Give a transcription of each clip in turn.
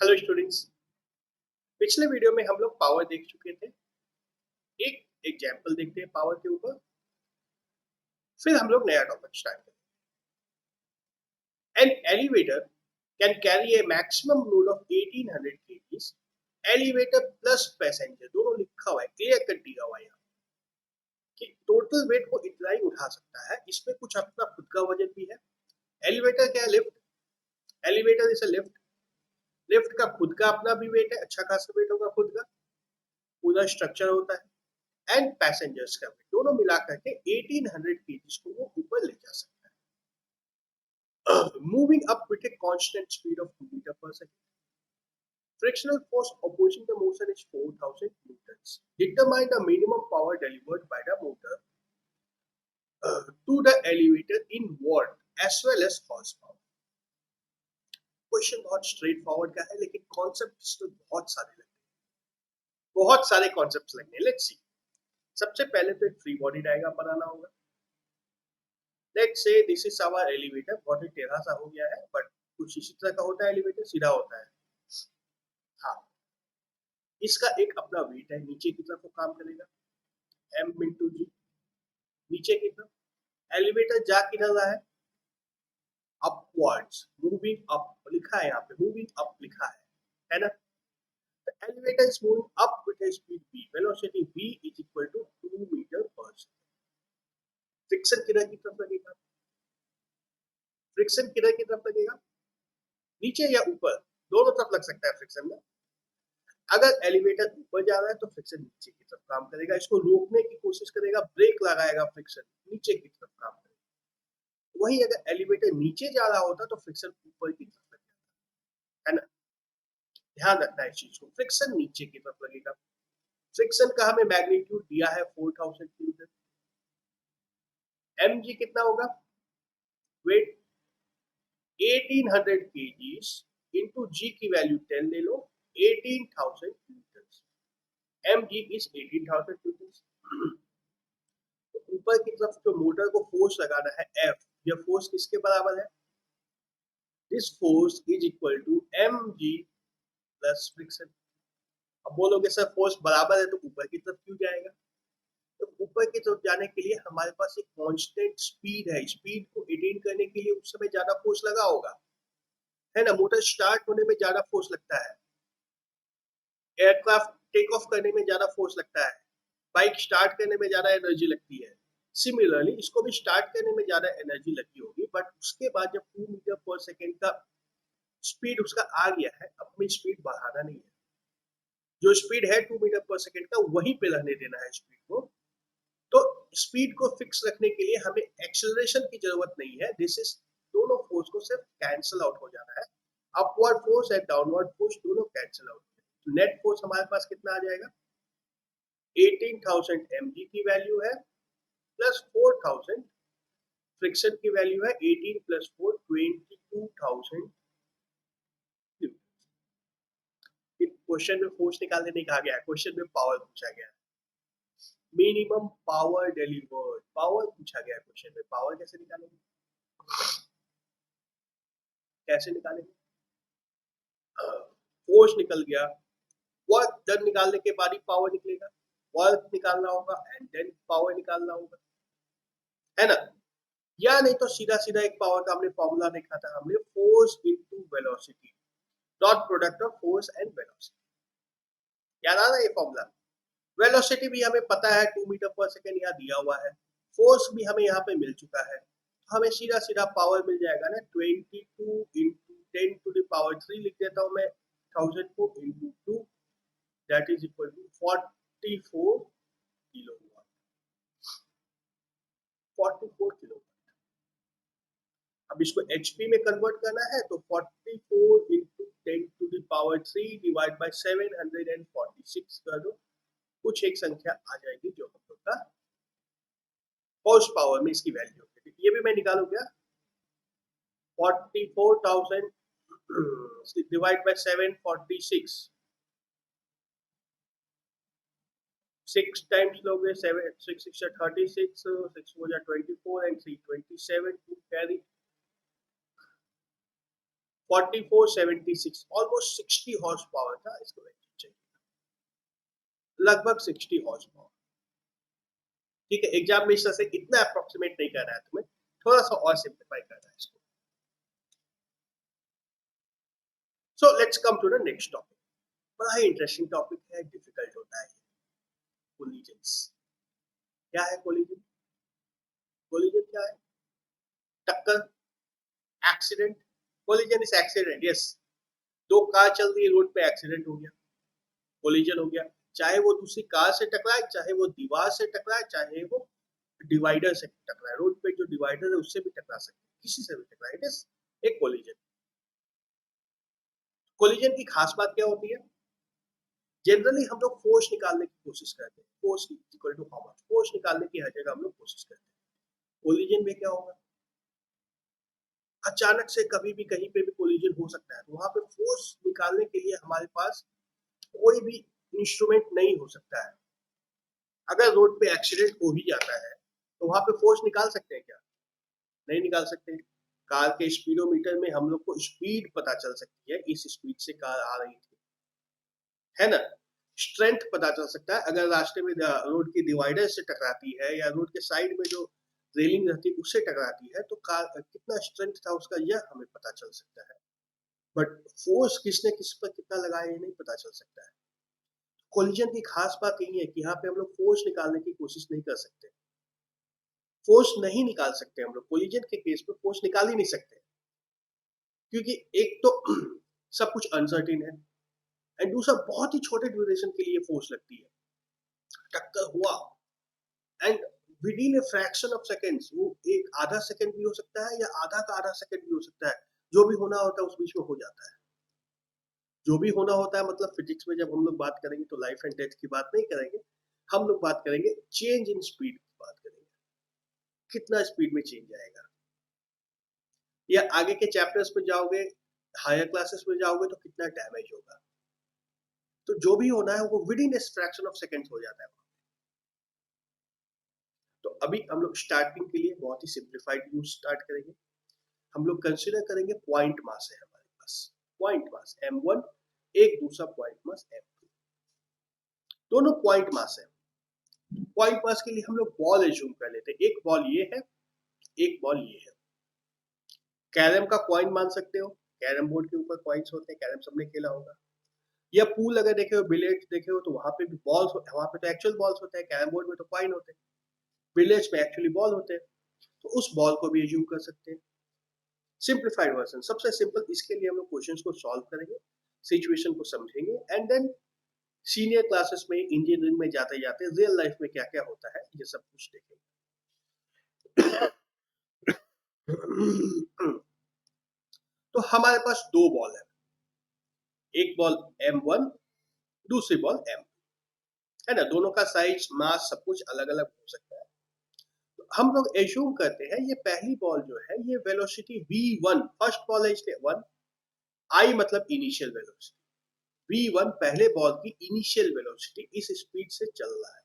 Hello students. पिछले video में हम लोग पावर देख चुके थे। एक एग्जांपल देखते हैं पावर के ऊपर, फिर हम लोग नया टॉपिक स्टार्ट करेंगे। An elevator can carry A maximum load of 1800 kgs। Elevator plus passenger दोनों लिखा हुआ है, क्लियर कट दिया हुआ है यहाँ कि टोटल वेट को इतना ही उठा सकता है। इसमें कुछ अपना खुद का वजन भी है। एलिवेटर क्या है? Lift. Elevator is a lift. Lift का खुद का अपना भी वेट है, अच्छा खासा वेट होगा खुद का, पूरा स्ट्रक्चर होता है। एंड पैसेंजर्स का वेट दोनों मिलाकर के 1800 kgs को वो ऊपर ले जा सकता है, moving up with a constant speed of 2 metre per second. Frictional force opposing the motion is 4000 newtons. Determine the minimum power delivered by the motor to the elevator in watt as well as horsepower. Question बहुत straight forward का है, लेकिन concept इसमें बहुत सारे लगते हैं, बहुत सारे कॉन्सेप्ट्स लगते हैं। Let's see. सबसे पहले तो एक फ्री बॉडी डायग्राम बनाना होगा। Let's say this is our elevator. बहुत ही टेढ़ा सा हो गया है, बट कुछ इसी तरह का होता है। एलिवेटर सीधा होता है। हाँ, इसका एक अपना वेट है, नीचे की तरफ वो काम करेगा, m इंटू जी। नीचे की तरफ एलिवेटर जा किधर रहा है? अपवर्ड्स, मूविंग अप लिखा है यहाँ पे, मूविंग अप लिखा है ना। The elevator is moving up with a speed v. Velocity v is equal to 2 meter per second. Friction किधर की तरफ लगेगा? फ्रिक्शन किधर की तरफ लगेगा? नीचे या ऊपर? दोनों तरफ लग सकता है फ्रिक्शन में। अगर एलिवेटर ऊपर जा रहा है तो फ्रिक्शन नीचे की तरफ काम करेगा, इसको रोकने की कोशिश करेगा, ब्रेक लगाएगा, फ्रिक्शन नीचे की तरफ काम करेगा। वही अगर एलिवेटर नीचे जा रहा होता तो फ्रिक्शन ऊपर की तरफ लगेगा, है ना। ध्यान रखना है इस चीज को, फ्रिक्शन नीचे की तरफ लगेगा। फ्रिक्शन का हमें मैग्नीट्यूड दिया है 4000 न्यूटन। mg कितना होगा? वेट 1800 kgs इंटू जी की वैल्यू 10 ले लो, 18,000 न्यूटन। mg is 18,000 Newton. ऊपर की तरफ जो मोटर को फोर्स लगाना है F, यह फोर्स किसके बराबर है? This force is equal to mg plus friction. अब बोलोगे सर फोर्स बराबर है तो ऊपर की तरफ क्यों जाएगा? तो ऊपर की तरफ जाने के लिए हमारे पास एक कांस्टेंट स्पीड है। स्पीड को अटेन करने के लिए उस समय ज्यादा फोर्स लगा होगा, है ना। मोटर स्टार्ट होने में ज्यादा फोर्स लगता है, एयरक्राफ्ट टेक ऑफ करने में ज्यादा फोर्स लगता है, बाइक स्टार्ट करने में ज्यादा एनर्जी लगती है। सिमिलरली इसको भी स्टार्ट करने में ज्यादा एनर्जी लगी होगी, बट उसके बाद जब 2 मीटर पर सेकेंड का स्पीड उसका आ गया है, अपनी स्पीड बढ़ाना नहीं है। जो स्पीड है 2 मीटर पर सेकेंड का वहीं पे रहने देना है स्पीड को। तो स्पीड को फिक्स रखने के लिए हमें एक्सेलरेशन की जरूरत नहीं है। दिस इज दोनों फोर्स को सिर्फ कैंसिल आउट हो जाना है। Upward force and downward force दोनों कैंसिल आउट। नेट फोर्स हमारे पास कितना आ जाएगा? 18,000 mg की वैल्यू है प्लस 4,000 फ्रिक्शन की वैल्यू है। 18 प्लस 4 22,000। क्वेश्चन में फोर्स निकालने नहीं कहा गया है, क्वेश्चन में पावर पूछा गया है। मिनिमम पावर डिलीवर्ड, पावर पूछा गया है क्वेश्चन में। पावर कैसे निकालेंगे? कैसे निकालेंगे? फोर्स निकल गया, वर्क डन निकालने के बाद ही पावर निकलेगा। वर्क निकालना होगा एंड देन पावर निकालना होगा, है ना। या नहीं तो सीधा सीधा एक पावर का हमने फॉर्मूला देखा था, हमने force into velocity, dot product of force and velocity. याद आ रहा है ये फॉर्मूला? वेलोसिटी भी हमें पता है 2 मीटर पर सेकेंड यहाँ दिया हुआ है, फोर्स भी हमें यहाँ पे मिल चुका है, तो हमें सीधा सीधा पावर मिल जाएगा ना। 22 इंटू 10 टू द पावर 3 लिख देता हूँ मैं, 1000 को into 2, that is equal to 44 kilowatt. 44 kilowatt. अब इसको एचपी में कन्वर्ट करना है तो 44 into 10 to the power 3 divide by 746 कर दो, कुछ एक संख्या आ जाएगी जो हम लोग का हॉर्स पावर में इसकी वैल्यू होगी। ये भी मैं निकालू क्या? 44,000 डिवाइड बाय 746, 6 टाइम्स लोगे 7 6 6 36, 6 हो जाए 24 and 3 27 to carry 4476 almost 60 horse power का इसको engine चाहिए, लगभग 60 हॉर्स पावर। ठीक है, एग्जामिनेशन से इतना अप्रोक्सीमेट नहीं कर रहा है तुम्हें, थोड़ा सा और सिंप्लीफाई कर रहा है इसको। So let's come to the next topic. बड़ा ही इंटरेस्टिंग टॉपिक है, डिफिकल्ट होता है। कोलिजन्स क्या है? कोलिजन क्या है? टक्कर, accident. Collision is accident, yes. दो कार चल रही है रोड पे, एक्सीडेंट हो गया, कोलिजन हो गया। चाहे वो दूसरी कार से टकराए, चाहे वो दीवार से टकराए, चाहे वो डिवाइडर से टकराए। रोड पे जो डिवाइडर है उससे भी टकरा सकते हैं, किसी से भी टकराए, इट इज एक कोलिजन। कोलिजन की खास बात क्या होती है? जनरली हम लोग फोर्स निकालने की कोशिश करते हैं, force equal to how much, force निकालने की हर जगह हम लोग कोशिश करते हैं। कोलिजन में क्या होगा? अचानक से कभी भी कहीं पे भी कोलिजन हो सकता है, तो वहां पे फोर्स निकालने के लिए हमारे पास कोई भी इंस्ट्रूमेंट नहीं हो सकता है। अगर रोड पे एक्सीडेंट हो ही जाता है तो वहां पे फोर्स निकाल सकते हैं क्या? नहीं निकाल सकते। कार के स्पीडोमीटर में हम लोग को स्पीड पता चल सकती है, इस स्पीड से कार आ रही थी, है ना। स्ट्रेंथ पता चल सकता है, अगर रास्ते में रोड की डिवाइडर से टकराती है या रोड के साइड में जो रेलिंग रहती है उससे टकराती है तो कार कितना स्ट्रेंथ था उसका, यह हमें पता चल सकता है। बट फोर्स किसने किस पर कितना लगाया ये नहीं पता चल सकता है। कोलिजन की खास बात यही है कि यहाँ पे हम लोग फोर्स निकालने की कोशिश नहीं कर सकते, फोर्स नहीं निकाल सकते हम लोग। कोलिजन के केस में फोर्स निकाल ही नहीं सकते, क्योंकि एक तो सब कुछ अनसर्टेन है, एंड दूसरा बहुत ही छोटे ड्यूरेशन के लिए फोर्स लगती है। टक्कर हुआ and with in a fraction of seconds, वो एक आधा सेकंड भी हो सकता है या आधा का आधा सेकंड भी हो सकता है, जो भी होना होता है उस बीच में हो जाता है। जो भी होना होता है मतलब फिजिक्स में जब हम लोग बात करेंगे तो लाइफ एंड डेथ की बात नहीं करेंगे, हम लोग बात करेंगे चेंज इन स्पीड की बात करेंगे, कितना स्पीड में चेंज आएगा। या आगे के चैप्टर्स में जाओगे, हायर क्लासेस में जाओगे तो कितना डैमेज होगा। तो जो भी होना है वो with in a fraction of seconds हो जाता है। तो अभी हम लोग स्टार्टिंग के लिए बहुत ही सिंप्लीफाइड यूज स्टार्ट करेंगे। हम लोग कंसीडर करेंगे पॉइंट मास है हमारे पास, पॉइंट मास m1, एक दूसरा पॉइंट मास m2, दोनों पॉइंट मास है। पॉइंट मास के लिए हम लोग बॉल एज्यूम कर लेते हैं, एक बॉल ये है, एक बॉल ये है। कैरम का कॉइन मान सकते हो, कैरम बोर्ड के ऊपर कॉइन्स होते हैं, कैरम सबने खेला होगा। या पूल अगर देखे हो, बिलियर्ड्स देखे हो तो वहां पे भी बॉल्स, वहां पे तो एक्चुअल बॉल्स होते हैं, कैरम बोर्ड में तो कॉइन होते हैं, बिलियर्ड्स में एक्चुअली बॉल होते हैं। तो उस बॉल को भी एज्यूम कर सकते हैं। सिंप्लीफाइड वर्जन सबसे सिंपल, इसके लिए हम लोग क्वेश्चंस को सॉल्व करेंगे, सिचुएशन को समझेंगे, एंड देन सीनियर क्लासेस में इंजीनियरिंग में जाते जाते रियल लाइफ में क्या क्या होता है ये सब कुछ देखेंगे। तो हमारे पास दो बॉल है, एक बॉल m1, दूसरी बॉल m2, है ना। दोनों का साइज, मास, सब कुछ अलग अलग हो सकता है। तो हम लोग एज्यूम करते हैं ये पहली बॉल जो है ये वेलोसिटी v1, फर्स्ट बॉल है इसलिए 1, i मतलब इनिशियल वेलोसिटी, v1 पहले बॉल की इनिशियल वेलोसिटी इस स्पीड से चल रहा है।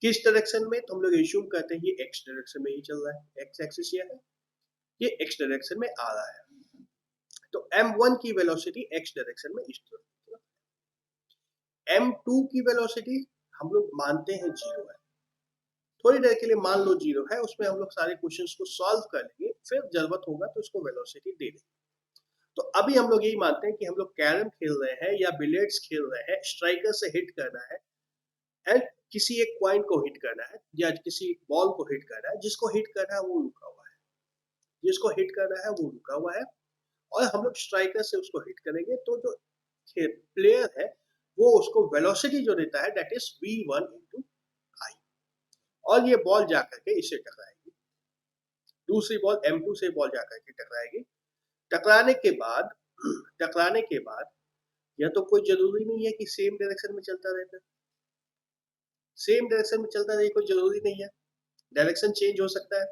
किस डायरेक्शन में? तो हम लोग एज्यूम करते हैं ये x डायरेक्शन में ही चल रहा है, x एक्सिस ये है, ये x डायरेक्शन में आ रहा है। तो m1 की वेलोसिटी x डायरेक्शन में इस तरह, m2 की वेलोसिटी हम लोग मानते हैं 0 है, थोड़ी देर के लिए मान लो 0 है, उसमें हम लोग सारे क्वेश्चंस को सॉल्व कर लेंगे, फिर जरूरत होगा तो उसको वेलोसिटी दे देंगे। तो अभी हम लोग यही मानते हैं कि हम लोग कैरम खेल रहे हैं या बिलियर्ड्स खेल रहे हैं, स्ट्राइकर से हिट करना है एंड किसी एक पॉइंट को हिट करना है या किसी बॉल को हिट करना है, जिसको हिट करना है वो रुका हुआ है, जिसको हिट करना है वो रुका हुआ है, और हम लोग स्ट्राइकर से उसको हिट करेंगे तो जो प्लेयर है वो उसको वेलोसिटी जो देता है that is v1 into i, और ये बॉल जाकर के इससे टकराएगी, दूसरी बॉल m2 से बॉल जाकर के टकराएगी। टकराने के बाद यह तो कोई जरूरी नहीं है कि सेम डायरेक्शन में चलता रहता है, सेम डायरेक्शन में चलता रहे कोई जरूरी नहीं है, डायरेक्शन चेंज हो सकता है,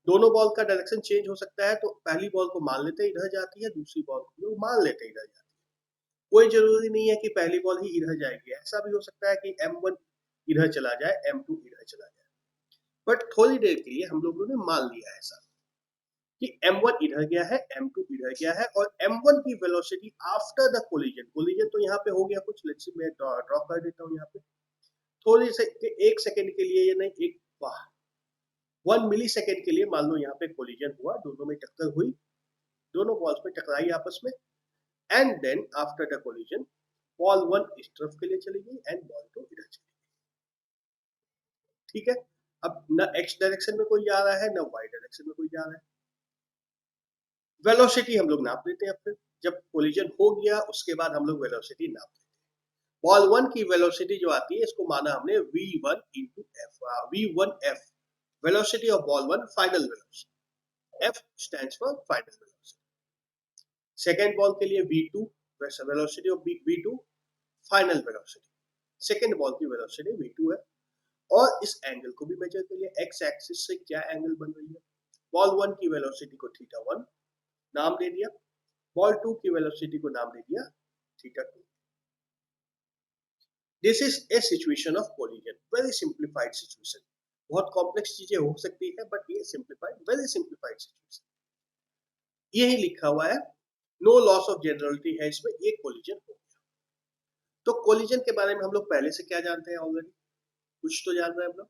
दोनों बॉल का डायरेक्शन चेंज हो सकता है। तो पहली बॉल को मान लेते इधर जाती है, दूसरी बॉल को मान लेते इधर जाती है, कोई जरूरी नहीं है कि पहली बॉल ही इधर जाएगी, ऐसा भी हो सकता है कि m1 इधर चला जाए, m2 इधर चला जाए, बट थोड़ी देर के लिए हम लोगों ने मान लिया ऐसा। कि m1 इधर गया है, m2 इधर गया है, और m1 की velocity after the collision, collision तो यहाँ पे हो गया कुछ, लेट्स सी मैं ड्रॉ कर देता हूँ यहाँ पे थोड़ी से, एक सेकेंड के लिए, ये नहीं, एक 1 मिली सेकेंड के लिए मान लो यहाँ पे कोलिजन हुआ, दोनों में टक्कर हुई, दोनों बॉल्स में टकराई आपस में, and then after the collision ball 1 इस तरफ के लिए चली गई एंड बॉल 2 इधर चली गई। ठीक है, अब न एक्स डायरेक्शन में कोई जा रहा है, न वाई डायरेक्शन में कोई जा रहा है। वेलोसिटी हम लोग नाप लेते हैं, फिर जब कोलिजन हो गया उसके बाद हम लोग वेलोसिटी नाप लेते हैं। बॉल 1 की वेलोसिटी जो आती है, इसको माना हमने v1 into F, v1f, velocity of ball 1, final velocity, f stands for final velocity. Second ball के लिए v2, velocity of v2, final velocity, second ball की वेलोसिटी v2 है। और इस एंगल को भी मेजर कर लिया, एक्स एक्सिस से क्या एंगल बन रही है, बॉल 1 की वेलोसिटी को θ1 नाम दे दिया, बॉल 2 की वेलोसिटी को नाम दे दिया θ2। This is a situation of collision, very simplified situation. बहुत कॉम्प्लेक्स चीजें हो सकती है, बट ये सिंप्लीफाइड, वेरी सिंप्लीफाइड सिचुएशन। यही लिखा हुआ है, नो लॉस ऑफ जनरलिटी है इसमें, ये कोलिजन हो गया। तो कोलिजन के बारे में हम लोग पहले से क्या जानते हैं, ऑलरेडी कुछ तो जान रहे हैं हम लोग।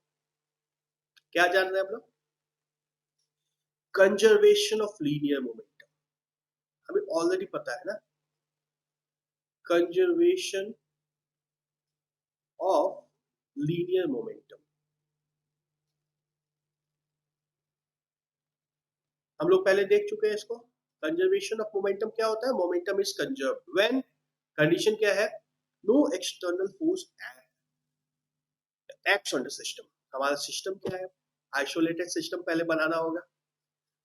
क्या जान रहे हैं हम लोग? कंजर्वेशन ऑफ लीनियर मोमेंटम, हमें ऑलरेडी पता है ना, कंजर्वेशन ऑफ लीनियर मोमेंटम। हम लोग पहले देख चुके हैं इसको। कंजर्वेशन ऑफ मोमेंटम क्या होता है? Momentum is conserve when, condition क्या है, no external force acts on the system. हमारा सिस्टम क्या है? आइसोलेटेड सिस्टम पहले बनाना होगा।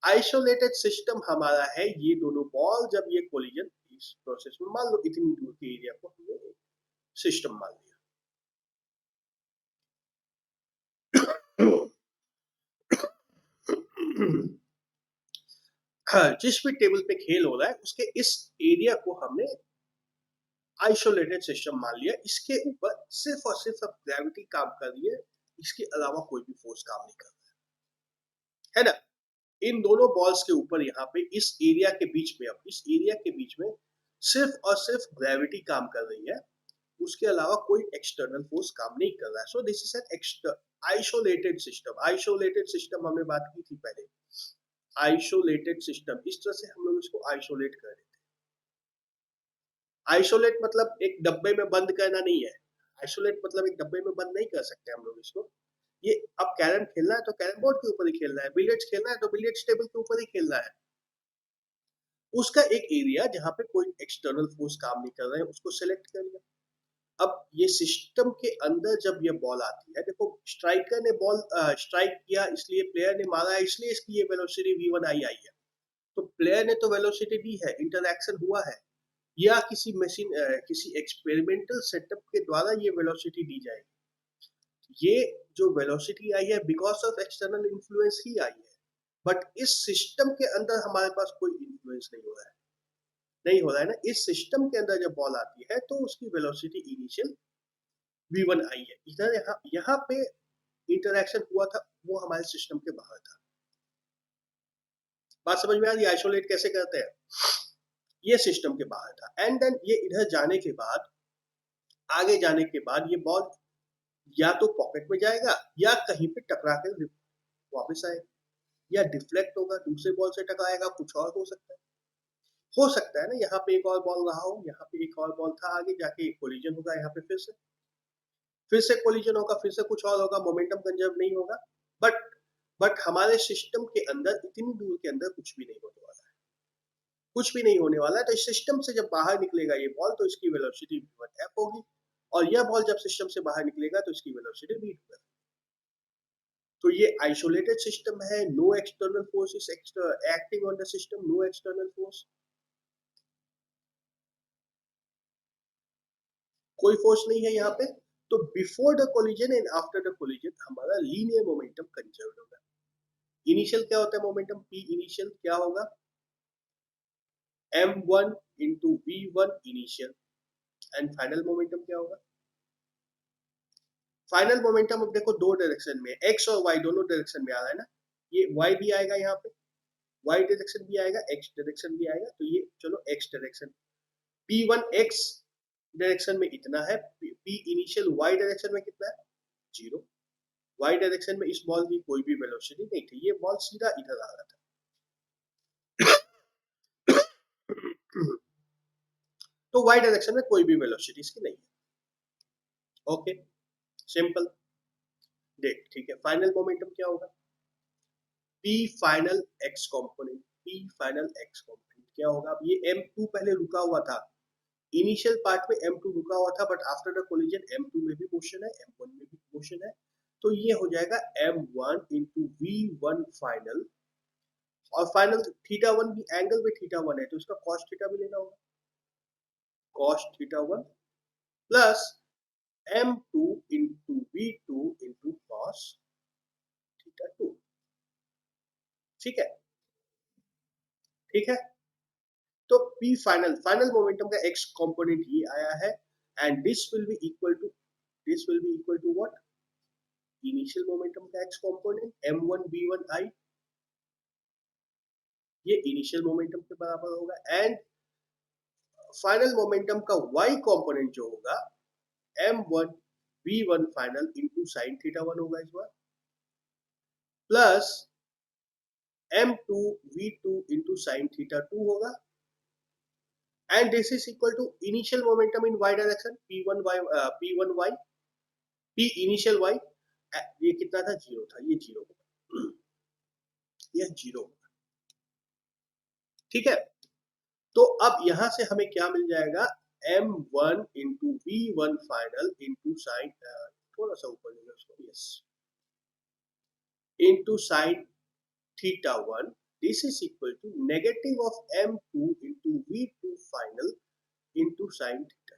आइसोलेटेड सिस्टम हमारा है ये दोनों बॉल, जब ये कोलिजन इस प्रोसेस में, मान लो इतनी दूर के एरिया को हमने सिस्टम मान लिया। जिस भी टेबल पे खेल हो रहा है उसके इस एरिया को हमने आइसोलेटेड सिस्टम मान लिया। इसके ऊपर सिर्फ और सिर्फ अब ग्रेविटी काम कर रही है, इसके अलावा कोई भी फोर्स काम नहीं कर रहा है ना। इन दोनों बॉल्स के ऊपर यहाँ पे इस एरिया के बीच में, अब इस एरिया के बीच में सिर्फ और सिर्फ ग्रेविटी काम कर रही है, उसके अलावा कोई एक्सटर्नल फोर्स काम नहीं कर रहा है। सो this is an isolated system. Isolated system हमने बात की थी पहले, आइसोलेटेड सिस्टम, इस तरह से हम लोग इसको आइसोलेट कर देते हैं। आइसोलेट मतलब एक डब्बे में बंद करना नहीं है, आइसोलेट मतलब एक डब्बे में बंद नहीं कर सकते हम लोग इसको। ये अब कैरम खेलना है तो कैरम बोर्ड के ऊपर ही खेलना है, बिलियर्ड्स खेलना है तो बिलियर्ड्स टेबल के ऊपर ही खेलना है। उसका एक एरिया जहां पे कोई एक्सटर्नल फोर्स काम नहीं कर रहे हैं उसको सिलेक्ट कर लिया। अब ये सिस्टम के अंदर जब ये बॉल आती है, देखो स्ट्राइकर ने बॉल स्ट्राइक किया, इसलिए प्लेयर ने मारा है, इसलिए इसकी ये वेलोसिटी v1 आई है। तो प्लेयर ने तो वेलोसिटी दी है, इंटरैक्शन हुआ है, या किसी मशीन किसी एक्सपेरिमेंटल सेटअप के द्वारा ये वेलोसिटी दी जाएगी। ये जो वेलोसिटी आई है बिकॉज ऑफ एक्सटर्नल इन्फ्लुएंस ही आई है, बट इस सिस्टम के अंदर हमारे पास कोई इन्फ्लुएंस नहीं हो रहा है, नहीं हो रहा है ना। इस सिस्टम के अंदर जब बॉल आती है तो उसकी वेलोसिटी इनिशियल v1 आई है। इधर यहाँ पे इंटरैक्शन हुआ था, वो हमारे सिस्टम के बाहर था। बात समझ में आ रही है आइसोलेट कैसे करते हैं? ये सिस्टम के बाहर था, एंड देन ये इधर जाने के बाद, आगे जाने के बाद ये बॉल या तो पॉकेट में जाएगा या कहीं पे टकरा कर वापस आएगा, या डिफ्लेक्ट होगा, दूसरे बॉल से टकराएगा, कुछ और हो सकता है। हो सकता है ना यहाँ पे एक और बॉल रहा हो, यहाँ पे एक और बॉल था, आगे जाके कोलिजन होगा, यहाँ पे फिर से कोलिजन होगा, फिर से कुछ और होगा, मोमेंटम कंजर्व नहीं होगा। बट हमारे सिस्टम के अंदर इतनी दूर के अंदर कुछ भी नहीं होने वाला है, कुछ भी नहीं होने वाला है। तो इस सिस्टम से जब बाहर निकलेगा ये बॉल तो इसकी वेलोसिटी v1f होगी, और यह बॉल जब सिस्टम से बाहर निकलेगा तो इसकी वेलोसिटी v2f। तो ये आइसोलेटेड सिस्टम है, no external force is acting on the system, no external force, कोई फोर्स नहीं है यहाँ पे। तो before the collision and after the collision हमारा लीनियर मोमेंटम कंजर्व होगा। इनिशियल क्या होता है मोमेंटम, p इनिशियल क्या होगा, m1 into v1 initial, and final momentum क्या होगा। फाइनल मोमेंटम अब देखो दो डायरेक्शन में, एक्स और वाई दोनों डायरेक्शन में आ रहा है ना, ये वाई भी आएगा यहाँ पे, y डायरेक्शन भी आएगा, x डायरेक्शन भी आएगा, तो ये चलो x direction p1 x direction में इतना है, p इनिशियल y डायरेक्शन में कितना है 0, y डायरेक्शन में इस बॉल की कोई भी वेलोसिटी नहीं थी, ये बॉल सीधा इधर आ रहा था। तो y डायरेक्शन में कोई भी वेलोसिटी इसकी नहीं है। Okay, simple. देख ठीक है, फाइनल मोमेंटम क्या होगा, p final x component, p final x component क्या होगा, अब ये m2 पहले रुका हुआ था, इनिशियल पार्ट में m2 रुका हुआ था, but after the collision m2 में भी मोशन है, m1 में भी मोशन है, तो ये हो जाएगा m1 into v1 फाइनल, और फाइनल थीटा वन भी एंगल में थीटा वन है, तो इसका कॉस थीटा भी लेना होगा, cos theta one plus m2 into v2 into cos theta two. ठीक है, ठीक है, तो p फाइनल, फाइनल मोमेंटम का x कंपोनेंट ये आया है, and this will be equal to what, initial momentum का x component m1 v1 i, ये इनिशियल मोमेंटम के बराबर होगा, एंड फाइनल मोमेंटम का y कंपोनेंट जो होगा m1 v1 final into sin theta one होगा इस बार, plus m2 v2 into sin theta two होगा, and this is equal to initial momentum in y direction p1y p initial y, ये कितना था 0 था, ये 0 होगा, यह 0 होगा। ठीक है, तो अब यहां से हमें क्या मिल जाएगा, m1 into v1 final into sign, थोड़ा सा ऊपर लेंगे उसको, yes, into sine theta one, this is equal to negative of m2 into v2 final into sine theta.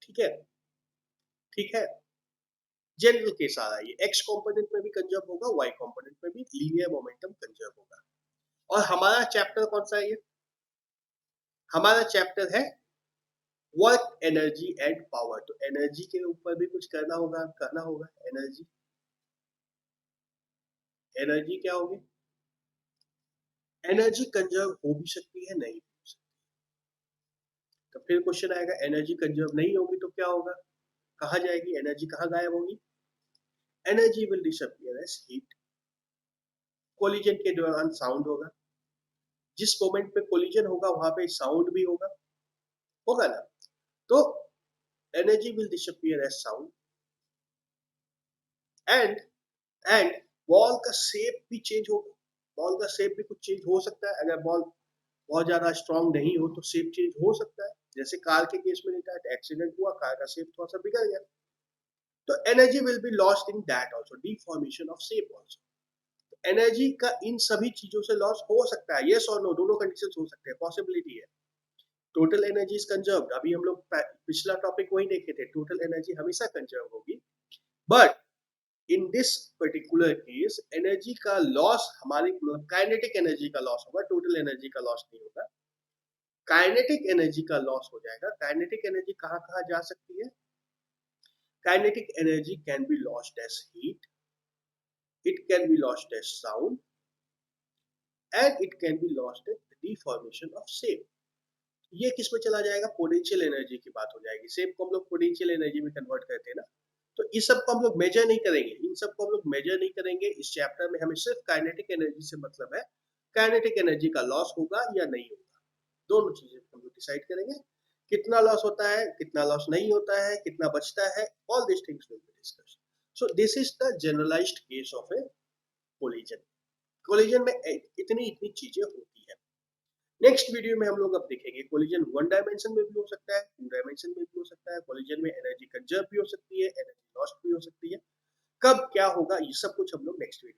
ठीक है, ठीक है, जनरल केस आ रहा है, ये x कंपोनेंट में भी कंजर्व होगा, y कंपोनेंट में भी लीनियर मोमेंटम कंजर्व होगा। और हमारा चैप्टर कौन सा है, ये हमारा चैप्टर है वर्क एनर्जी एंड पावर, तो एनर्जी के ऊपर भी कुछ करना होगा, एनर्जी, एनर्जी क्या होगी, एनर्जी कंजर्व हो भी सकती है, नहीं हो सकती, तो फिर क्वेश्चन आएगा एनर्जी कंजर्व नहीं होगी तो क्या होगा, कहाँ जाएगी एनर्जी, कहाँ गायब होगी, energy will disappear as heat, collision के दौरान साउंड होगा, जिस मोमेंट पे कोलिजन होगा वहां पे साउंड भी होगा ना, तो energy will disappear as sound, and ball का शेप भी चेंज होगा, बॉल का शेप भी कुछ चेंज हो सकता है, अगर बॉल बहुत ज्यादा स्ट्रांग नहीं हो तो शेप चेंज हो सकता है, जैसे कार के केस में देखा है, एक्सीडेंट हुआ, कार का शेप थोड़ा सा बिगड़ गया, तो energy will be lost in that also, deformation of shape also, energy का इन सभी चीजों से लॉस हो सकता है, यस और नो दोनों कंडीशंस हो सकते हैं, पॉसिबिलिटी है। टोटल एनर्जी इज कंजर्व्ड, अभी हम लोग पिछला टॉपिक वही देखे थे, टोटल एनर्जी हमेशा कंजर्व होगी, but in this particular case energy का लॉस हमारे मतलब काइनेटिक एनर्जी का लॉस होगा, टोटल एनर्जी का लॉस नहीं होगा, काइनेटिक एनर्जी का लॉस हो जाएगा। काइनेटिक एनर्जी कहाँ कहाँ जा सकती है, kinetic energy can be lost as heat, it can be lost as sound, and it can be lost as deformation of shape। ये किस में चला जाएगा, पोटेंशियल एनर्जी की बात हो जाएगी, शेप को हम लोग पोटेंशियल एनर्जी में कन्वर्ट करते हैं ना, तो इस सब को हम लोग मेजर नहीं करेंगे, इन सब को हम लोग मेजर नहीं करेंगे इस चैप्टर में, हमें सिर्फ काइनेटिक एनर्जी से मतलब है, काइनेटिक एनर्जी का लॉस होगा या नहीं होगा, दोनों चीजें हम लोग डिसाइड करेंगे, कितना लॉस होता है, कितना लॉस नहीं होता है, कितना बचता है, all this things will be discussed. So this is the generalised case of a collision, collision में इतनी इतनी चीजें होती है। नेक्स्ट वीडियो में हम लोग अब देखेंगे कोलिजन वन डायमेंशन में भी हो सकता है, टू डायमेंशन में भी हो सकता है, कोलिजन में एनर्जी कंजर्व भी हो सकती है, एनर्जी लॉस्ट भी हो सकती है, कब क्या होगा ये सब कुछ हम लोग नेक्स्ट वीडियो